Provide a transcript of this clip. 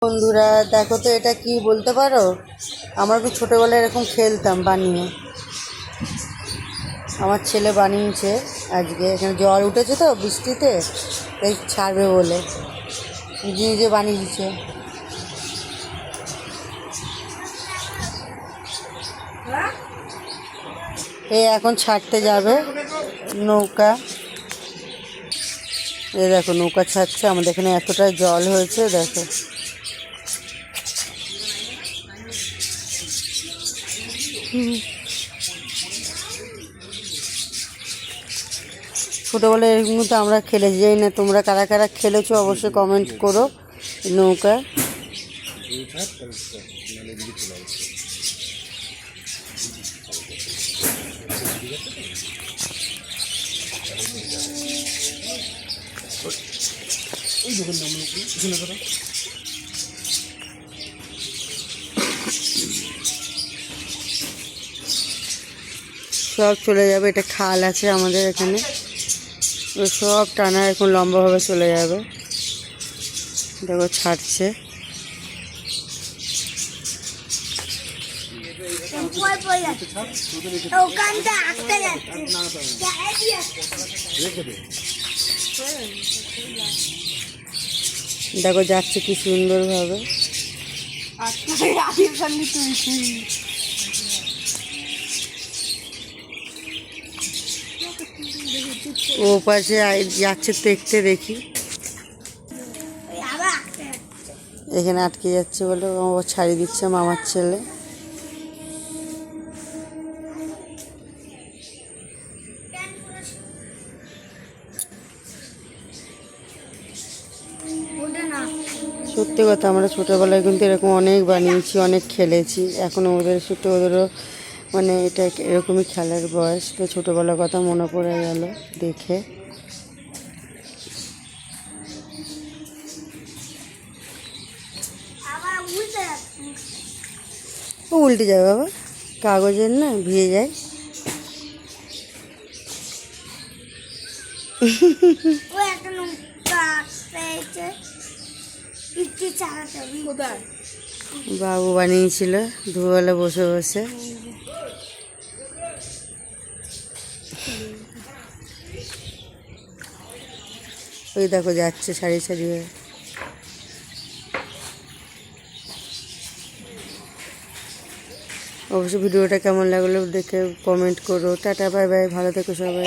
বন্ধুরা দেখো তো এটা কি বলতে পারো? আমরা তো ছোটোবেলায় এরকম খেলতাম বানিয়ে। আমার ছেলে বানিয়েছে আজকে। এখানে জল উঠেছে তো বৃষ্টিতে, তাই ছাড়বে বলে নিজে নিজে বানিয়ে দিচ্ছে। এ এখন ছাড়তে যাবে নৌকা। এ দেখো নৌকা ছাড়ছে। আমাদের এখানে এতটা জল হয়েছে দেখো। ছোটোবেলায় এরকম তো আমরা খেলেছি, যাই না তোমরা কারা কারা খেলেছো অবশ্যই কমেন্ট করো। নৌকা সব চলে যাবে। এটা খাল আছে আমাদের এখানে, সব টানা এখন লম্বাভাবে চলে যাবে। দেখো ছাড়ছে। দেখো যাচ্ছে কি সুন্দরভাবে। ও পাশে যাচ্ছে দেখতে দেখি। এখানে আটকে যাচ্ছে বলে ও ছাড়িয়ে দিচ্ছে মামার ছেলে। সত্যি কথা, আমরা ছোটোবেলায় কিন্তু এরকম অনেক বানিয়েছি, অনেক খেলেছি। এখন ওদেরও মানে এটা এরকমই খেলার বয়স। তো ছোটোবেলার কথা মনে পড়ে গেল দেখে। ও উল্টে যাবে বাবা, কাগজের না ভিজে যায়। বাবু বানিয়েছিল দুবেলা বসে বসে। ওই দেখো যাচ্ছে সারি সারি হয়ে। অবশ্যই ভিডিওটা কেমন লাগলো দেখে কমেন্ট করো। টাটা বাই বাই, ভালো থেকো সবাই।